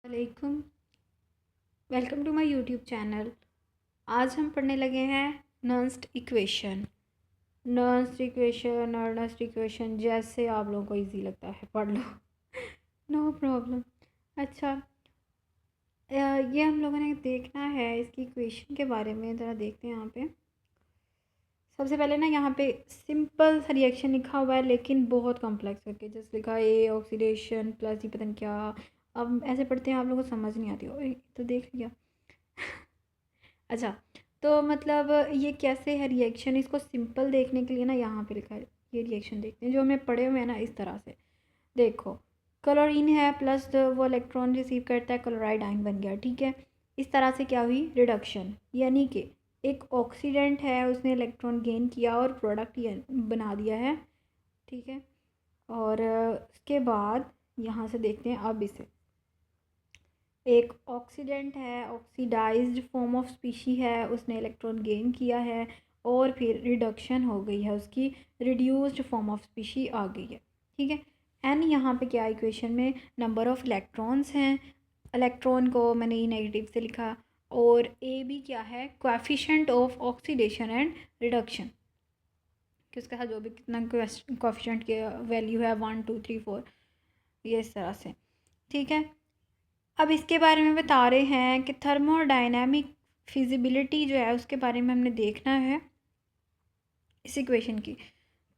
वालेकुम। Welcome to my YouTube channel. आज हम पढ़ने लगे हैं नर्स्ट इक्वेशन। और नर्स्ट इक्वेशन जैसे आप लोगों को इजी लगता है पढ़ लो। No problem. अच्छा, ये हम लोगों ने देखना है इसकी इक्वेशन के बारे में। ज़रा देखते हैं यहाँ पे। सबसे पहले ना यहाँ पे सिंपल सा रिएक्शन लिखा हुआ है लेकिन बहुत कॉम्प्लेक्स करके, जैसे लिखा है ए ऑक्सीडेशन प्लस ही पता नहीं क्या। अब ऐसे पढ़ते हैं आप लोगों को समझ नहीं आती। ओए तो देख लिया। अच्छा, तो मतलब ये कैसे है रिएक्शन, इसको सिंपल देखने के लिए ना यहाँ पे लिखा है। ये रिएक्शन देखते हैं जो हमें पढ़े हुए हैं ना, इस तरह से देखो। क्लोरीन है प्लस वो इलेक्ट्रॉन रिसीव करता है, क्लोराइड आयन बन गया। ठीक है, इस तरह से क्या हुई रिडक्शन, यानी कि एक ऑक्सीडेंट है उसने इलेक्ट्रॉन गेन किया और प्रोडक्ट बना दिया है। ठीक है, और उसके बाद यहाँ से देखते हैं अब इसे। एक ऑक्सीडेंट है, ऑक्सीडाइज्ड फॉर्म ऑफ स्पीशी है, उसने इलेक्ट्रॉन गेन किया है और फिर रिडक्शन हो गई है, उसकी रिड्यूस्ड फॉर्म ऑफ स्पीशी आ गई है। ठीक है, एन यहाँ पे क्या इक्वेशन में नंबर ऑफ इलेक्ट्रॉन्स हैं, इलेक्ट्रॉन को मैंने ई नेगेटिव से लिखा, और ए बी क्या है coefficient of oxidation and reduction, कि उसके साथ जो भी कितना कोएफिशिएंट के वैल्यू है 1 2 3 4, ये इस तरह से। ठीक है, अब इसके बारे में बता रहे हैं कि थर्मोडायनामिक फिजिबिलिटी जो है उसके बारे में हमने देखना है इस इक्वेशन की।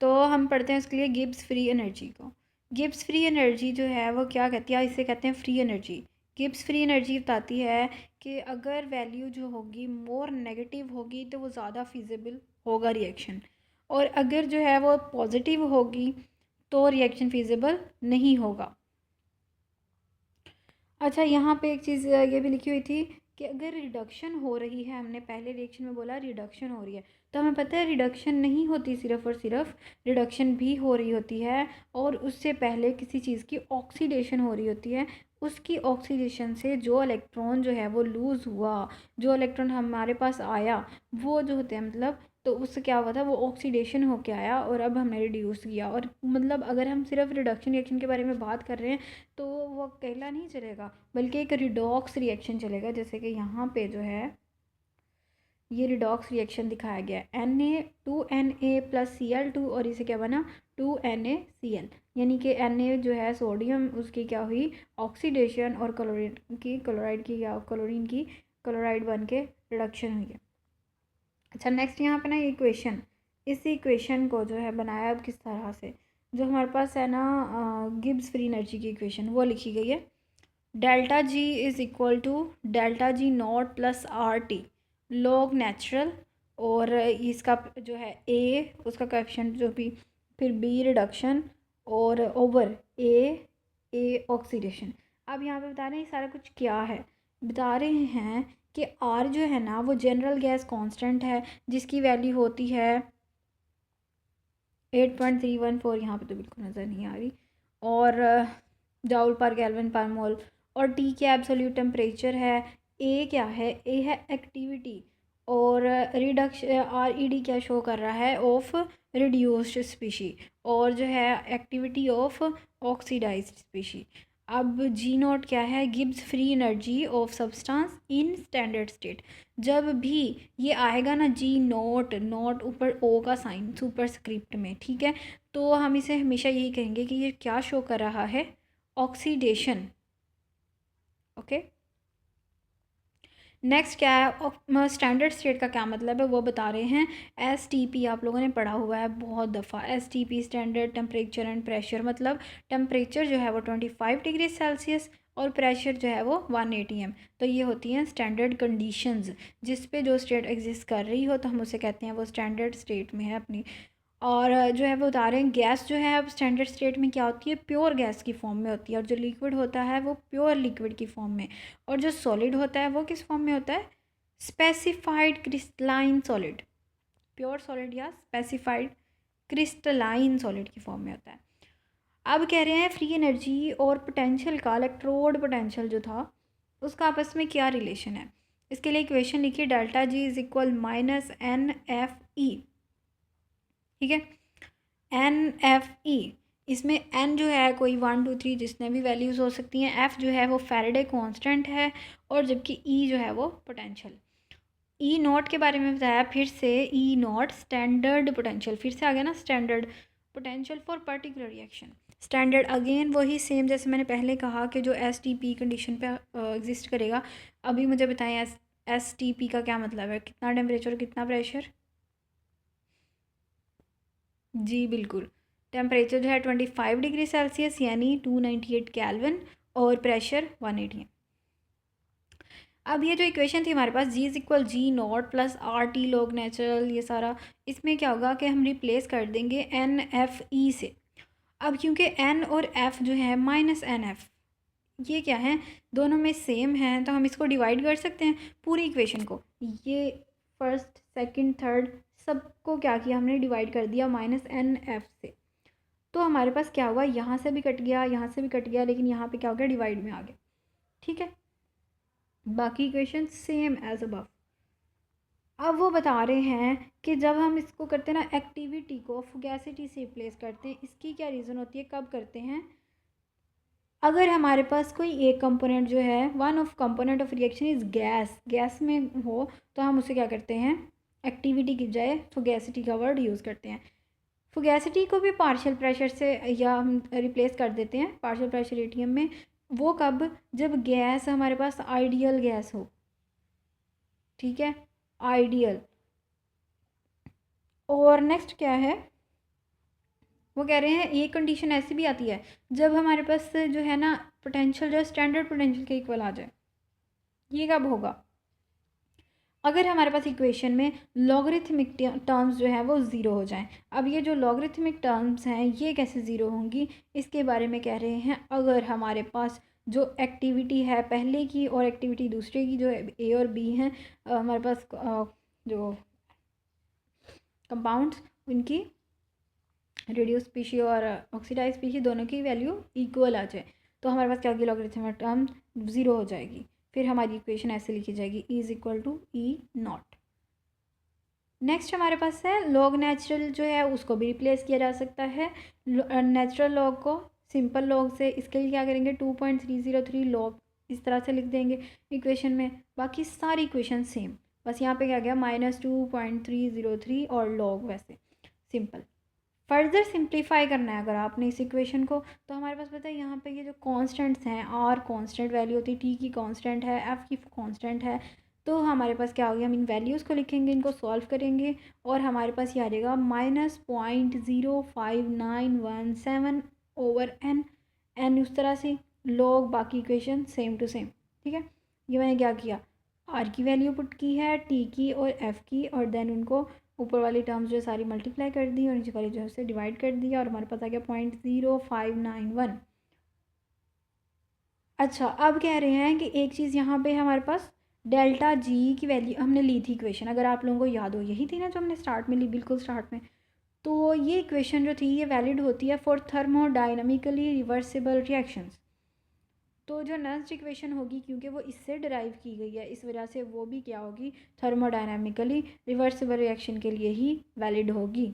तो हम पढ़ते हैं उसके लिए गिब्स फ्री एनर्जी को। गिब्स फ्री एनर्जी जो है वो क्या कहती है, इसे कहते हैं free energy. Gibbs free energy बताती है कि अगर वैल्यू जो होगी मोर नेगेटिव होगी तो वो ज़्यादा फिजिबल होगा रिएक्शन, और अगर जो है वो पॉजिटिव होगी तो रिएक्शन फिजिबल नहीं होगा। अच्छा, यहाँ पे एक चीज़ ये भी लिखी हुई थी कि अगर रिडक्शन हो रही है, हमने पहले रिएक्शन में बोला रिडक्शन हो रही है, तो हमें पता है रिडक्शन नहीं होती सिर्फ और सिर्फ, रिडक्शन भी हो रही होती है और उससे पहले किसी चीज़ की ऑक्सीडेशन हो रही होती है। उसकी ऑक्सीडेशन से जो इलेक्ट्रॉन जो है वो लूज़ हुआ, जो इलेक्ट्रॉन हमारे पास आया, वो जो होते हैं मतलब, तो उससे क्या हुआ था, वो ऑक्सीडेशन होके आया और अब हमने रिड्यूस किया। और मतलब अगर हम सिर्फ रिडक्शन रिएक्शन के बारे में बात कर रहे हैं तो वो अकेला नहीं चलेगा, बल्कि एक रिडॉक्स रिएक्शन चलेगा। जैसे कि यहाँ पे जो है ये रिडॉक्स रिएक्शन दिखाया गया है, Na2Na+Cl2, और इसे क्या बना 2NaCl, यानी कि Na जो है सोडियम, उसकी क्या हुई ऑक्सीडेशन, और क्लोराइड की क्या, क्लोरीन की क्लोराइड बन के रिडक्शन हुई है। अच्छा, नेक्स्ट यहाँ पे ना ये इक्वेशन, इस इक्वेशन को जो है बनाया अब किस तरह से, जो हमारे पास है ना गिब्स फ्री एनर्जी की इक्वेशन वो लिखी गई है। Delta G is equal to delta G not plus R T log natural, और इसका जो है ए उसका कोएफिशिएंट जो भी, फिर बी रिडक्शन, और ओवर ए ऑक्सीडेशन। अब यहाँ पे बता रहे हैं सारा कुछ क्या है, बता रहे हैं कि आर जो है ना वो जनरल गैस कांस्टेंट है जिसकी वैल्यू होती है 8.314, यहाँ पे तो बिल्कुल नज़र नहीं आ रही, और जाउल पर गैल्वन पर मोल, और टी क्या एब्सोल्यूट टेम्परेचर है, ए क्या है, ए है एक्टिविटी, और रिडक्शन आर ई डी क्या शो कर रहा है ऑफ रिड्यूस्ड स्पीशी, और जो है एक्टिविटी ऑफ ऑक्सीडाइज्ड स्पीशी। अब जी नोट क्या है, Gibbs free energy of substance in standard state. जब भी ये आएगा ना जी नोट, नोट ऊपर ओ का साइन सुपर स्क्रिप्ट में, ठीक है, तो हम इसे हमेशा यही कहेंगे कि ये क्या शो कर रहा है, ऑक्सीडेशन। ओके, नेक्स्ट क्या है, स्टैंडर्ड स्टेट का क्या मतलब है वो बता रहे हैं। एस टी पी आप लोगों ने पढ़ा हुआ है बहुत दफ़ा, S T P standard temperature and pressure, मतलब टेम्परेचर जो है वो 25 डिग्री सेल्सियस और प्रेशर जो है वो 1 atm। तो ये होती हैं स्टैंडर्ड कंडीशंस जिस पे जो स्टेट एग्जिस्ट कर रही हो, तो हम उसे कहते हैं वो स्टैंडर्ड स्टेट में है अपनी। और जो है वो बता रहे हैं गैस जो है अब स्टैंडर्ड स्टेट में क्या होती है, प्योर गैस की फॉर्म में होती है, और जो लिक्विड होता है वो प्योर लिक्विड की फॉर्म में, और जो सॉलिड होता है वो किस फॉर्म में होता है, specified crystalline solid, pure solid या स्पेसिफाइड क्रिस्टलाइन सॉलिड की फॉर्म में होता है। अब कह रहे हैं फ्री एनर्जी और पोटेंशियल का, इलेक्ट्रोड पोटेंशियल जो था उसका आपस में क्या रिलेशन है। इसके लिए इक्वेशन लिखिए, delta G is equal -NFE। ठीक है, NFE इसमें एन जो है कोई 1 2 3 जितने भी वैल्यूज़ हो सकती हैं, एफ़ जो है वो फैराडे कांस्टेंट है, और जबकि ई जो है वो पोटेंशियल। ई नॉट के बारे में बताया फिर से, ई नॉट स्टैंडर्ड पोटेंशियल, फिर से आ गया ना standard potential for particular reaction. Standard again वही सेम जैसे मैंने पहले कहा कि जो एस टी पी कंडीशन पे एग्जिस्ट करेगा। अभी मुझे बताएं एस टी पी का क्या मतलब है, कितना टेम्परेचर कितना प्रेशर। जी बिल्कुल, टेम्परेचर जो है 25 डिग्री सेल्सियस यानी 298 केल्विन, और प्रेशर 180 है। अब ये जो इक्वेशन थी हमारे पास G is equal G not plus R T log natural, ये सारा इसमें क्या होगा कि हम रिप्लेस कर देंगे एन एफ ई से। अब क्योंकि एन और एफ जो है माइनस एन एफ, ये क्या है, दोनों में सेम हैं, तो हम इसको डिवाइड कर सकते हैं पूरी इक्वेशन को। ये फर्स्ट सेकंड थर्ड सबको क्या किया हमने, डिवाइड कर दिया माइनस एन एफ से। तो हमारे पास क्या हुआ, यहाँ से भी कट गया यहाँ से भी कट गया, लेकिन यहाँ पे क्या हो गया, डिवाइड में आ गया। ठीक है, बाकी इक्वेशन सेम एज अबव। अब वो बता रहे हैं कि जब हम इसको करते हैं ना, एक्टिविटी को फुगैसिटी से रिप्लेस करते हैं, इसकी क्या रीज़न होती है, कब करते हैं, अगर हमारे पास कोई एक कंपोनेंट जो है, one of component of reaction is gas, gas में हो, तो हम उसे क्या करते हैं, एक्टिविटी की बजाय फुगैसिटी का वर्ड यूज़ करते हैं। फुगैसिटी को भी पार्शियल प्रेशर से या हम रिप्लेस कर देते हैं पार्शियल प्रेशर एटीएम में। वो कब, जब गैस हमारे पास आइडियल गैस हो। ठीक है, आइडियल। और नेक्स्ट क्या है, वो कह रहे हैं एक कंडीशन ऐसी भी आती है जब हमारे पास जो है ना पोटेंशियल जो स्टैंडर्ड पोटेंशियल के इक्वल आ जाए। ये कब होगा, अगर हमारे पास इक्वेशन में लॉगरिथमिक टर्म्स जो है वो ज़ीरो हो जाएं। अब ये जो लॉगरिथमिक टर्म्स हैं ये कैसे ज़ीरो होंगी, इसके बारे में कह रहे हैं, अगर हमारे पास जो एक्टिविटी है पहले की और एक्टिविटी दूसरे की, जो ए और बी हैं, हमारे पास जो कंपाउंड्स, उनकी रेडियो स्पीशी और ऑक्सीडाइज स्पीशी दोनों की वैल्यू इक्वल आ जाए, तो हमारे पास क्या होगी, लॉगरिथमिक टर्म ज़ीरो हो जाएगी। फिर हमारी इक्वेशन ऐसे लिखी जाएगी, E is equal to E naught. Next हमारे पास है लॉग नेचुरल, जो है उसको भी रिप्लेस किया जा सकता है नेचुरल लॉग को सिंपल लॉग से। इसके लिए क्या करेंगे, 2.303 लॉग इस तरह से लिख देंगे इक्वेशन में। बाकी सारी इक्वेशन सेम, बस यहाँ पे क्या गया -2.303 और लॉग वैसे सिंपल। फर्दर सिंप्लीफाई करना है अगर आपने इस इक्वेशन को, तो हमारे पास पता है यहाँ पे ये जो कांस्टेंट्स हैं, आर कांस्टेंट वैल्यू होती है, टी की कांस्टेंट है, एफ की कांस्टेंट है, तो हमारे पास क्या होगी, हम इन वैल्यूज़ को लिखेंगे, इनको सॉल्व करेंगे, और हमारे पास ये आ जाएगा -0.05917 एन उस तरह से लोग, बाकी इक्वेशन सेम टू सेम। ठीक है, ये मैंने क्या किया, आर की वैल्यू पुट की है, टी की और एफ़ की, और देन उनको ऊपर वाली टर्म्स जो है सारी मल्टीप्लाई कर दी और नीचे वाली जो है उसे डिवाइड कर दिया, और हमारे पास आ गया 0.0591। अच्छा, अब कह रहे हैं कि एक चीज़ यहाँ पे हमारे पास डेल्टा जी की वैल्यू हमने ली थी इक्वेशन, अगर आप लोगों को याद हो, यही थी ना जो हमने स्टार्ट में ली, बिल्कुल स्टार्ट में। तो ये इक्वेशन जो थी ये वैलिड होती है फॉर थर्मोडाइनमिकली रिवर्सिबल रिएक्शंस। तो जो नेक्स्ट इक्वेशन होगी, क्योंकि वो इससे डिराइव की गई है, इस वजह से वो भी क्या होगी, थर्मोडायनामिकली रिवर्सिबल रिएक्शन के लिए ही वैलिड होगी।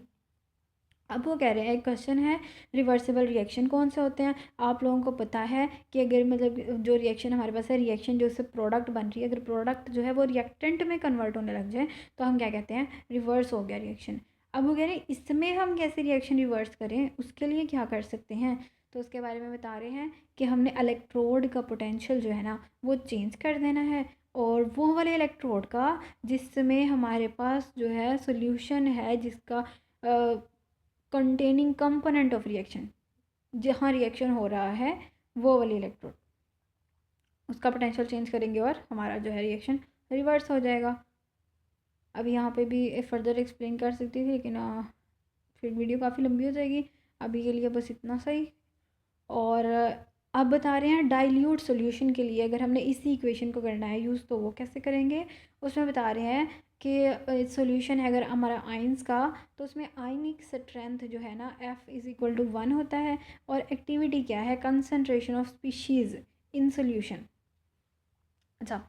अब वो कह रहे हैं, एक क्वेश्चन है, रिवर्सिबल रिएक्शन कौन से होते हैं। आप लोगों को पता है कि अगर मतलब जो रिएक्शन हमारे पास है, रिएक्शन जो उससे प्रोडक्ट बन रही है, अगर प्रोडक्ट जो है वो रिएक्टेंट में कन्वर्ट होने लग जाए तो हम क्या कहते हैं, रिवर्स हो गया रिएक्शन। अब वो कह रहे हैं इसमें हम कैसे रिएक्शन रिवर्स करें, उसके लिए क्या कर सकते हैं, तो उसके बारे में बता रहे हैं कि हमने इलेक्ट्रोड का पोटेंशियल जो है ना वो चेंज कर देना है, और वो वाले इलेक्ट्रोड का जिसमें हमारे पास जो है सोल्यूशन है, जिसका कंटेनिंग कंपोनेंट ऑफ रिएक्शन, जहाँ रिएक्शन हो रहा है वो वाली इलेक्ट्रोड, उसका पोटेंशियल चेंज करेंगे और हमारा जो है रिएक्शन रिवर्स हो जाएगा। अब यहाँ पे भी फर्दर एक्सप्लेन कर सकती थी, लेकिन फिर वीडियो काफ़ी लंबी हो जाएगी, अभी के लिए बस इतना सही। और अब बता रहे हैं डाइल्यूट सॉल्यूशन के लिए अगर हमने इसी इक्वेशन को करना है यूज़, तो वो कैसे करेंगे। उसमें बता रहे हैं कि सॉल्यूशन है अगर हमारा आइंस का, तो उसमें आयनिक स्ट्रेंथ जो है ना F इज़ इक्वल टू 1 होता है, और एक्टिविटी क्या है, concentration of species in solution. अच्छा,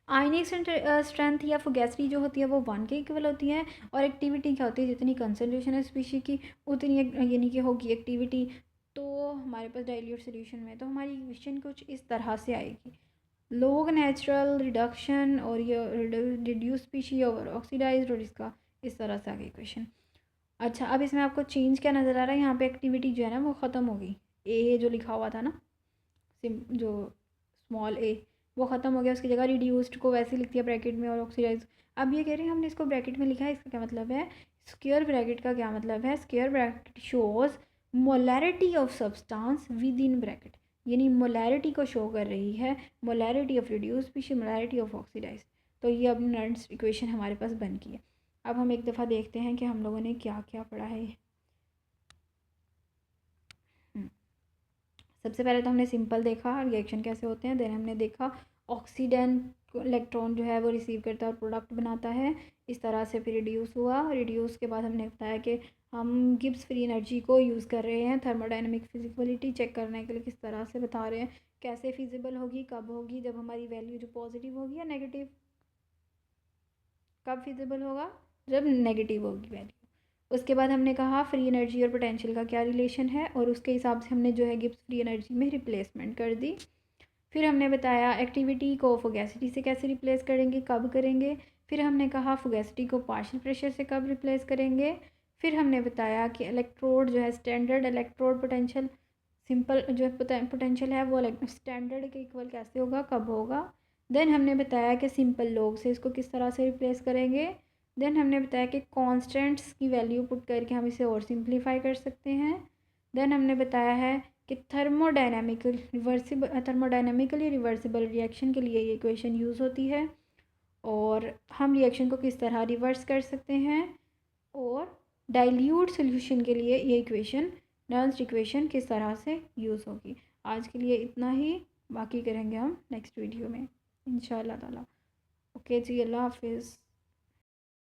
आयनिक स्ट्रेंथ या फुगैसिटी जो होती है वो 1 के इक्वल होती है, और एक्टिविटी क्या होती है, जितनी कंसनट्रेशन है स्पीशी की उतनी यानी कि होगी एक्टिविटी। तो हमारे पास डाइल्यूट सोल्यूशन में तो हमारी इक्वेशन कुछ इस तरह से आएगी। लोग नेचुरल रिडक्शन और ये रिड्यूस स्पीशी और ऑक्सीडाइज और इसका इस तरह से आगे इक्वेशन। अच्छा, अब इसमें आपको चेंज क्या नज़र आ रहा है? यहाँ पे एक्टिविटी जो है ना वो ख़त्म हो गई। ए जो लिखा हुआ था ना, जो स्मॉल ए, वो ख़त्म हो गया। उसकी जगह रिड्यूस्ड को वैसे लिख दिया ब्रैकेट में और ऑक्सीडाइज। अब ये कह रहे हैं हमने इसको ब्रैकेट में लिखा है, इसका क्या मतलब है? स्क्वायर ब्रैकेट का क्या मतलब है? Square bracket shows molarity of substance within bracket, यानी मोलैरिटी को शो कर रही है। Molarity of reduce species, molarity of oxidise. तो ये अब नर्ड्स इक्वेशन हमारे पास बन गई है। अब हम एक दफ़ा देखते हैं कि हम लोगों ने क्या क्या पढ़ा है। सबसे पहले तो हमने सिंपल देखा रिएक्शन कैसे होते हैं। देन हमने देखा ऑक्सीडेंट इलेक्ट्रॉन जो है वो रिसीव करता है और प्रोडक्ट बनाता है। इस तरह से फिर रिड्यूस हुआ। रिड्यूस के बाद हमने बताया कि हम गिब्स फ्री एनर्जी को यूज़ कर रहे हैं थर्मोडाइनमिक फिजिबिलिटी चेक करने के लिए। किस तरह से बता रहे हैं, कैसे फिजिबल होगी, कब होगी? जब हमारी वैल्यू जो पॉजिटिव होगी या नेगेटिव? कब फिजिबल होगा? जब नेगेटिव होगी वैल्यू। उसके बाद हमने कहा फ्री एनर्जी और पोटेंशियल का क्या रिलेशन है, और उसके हिसाब से हमने जो है गिब्स फ्री एनर्जी में रिप्लेसमेंट कर दी। फिर हमने बताया एक्टिविटी को फुगैसिटी से कैसे रिप्लेस करेंगे, कब करेंगे। फिर हमने कहा फुगैसिटी को पार्शियल प्रेशर से कब रिप्लेस करेंगे। फिर हमने बताया कि इलेक्ट्रोड जो है स्टैंडर्ड इलेक्ट्रोड पोटेंशियल, सिंपल जो पोटेंशियल है वो स्टैंडर्ड के इक्वल कैसे होगा, कब होगा। देन हमने बताया कि सिंपल लोग से इसको किस तरह से रिप्लेस करेंगे। देन हमने बताया कि कांस्टेंट्स की वैल्यू पुट करके हम इसे और सिंप्लीफाई कर सकते हैं। देन हमने बताया है कि थर्मोडाइनमिकली रिवर्सिबल रिएक्शन के लिए ये इक्वेशन यूज़ होती है, और हम रिएक्शन को किस तरह रिवर्स कर सकते हैं, और डाइल्यूट सोल्यूशन के लिए ये इक्वेशन नल्स इक्वेशन किस तरह से यूज़ होगी। आज के लिए इतना ही, बाकी करेंगे हम नेक्स्ट वीडियो में इंशाल्लाह ताला। ओके जी, अल्लाह हाफिज़।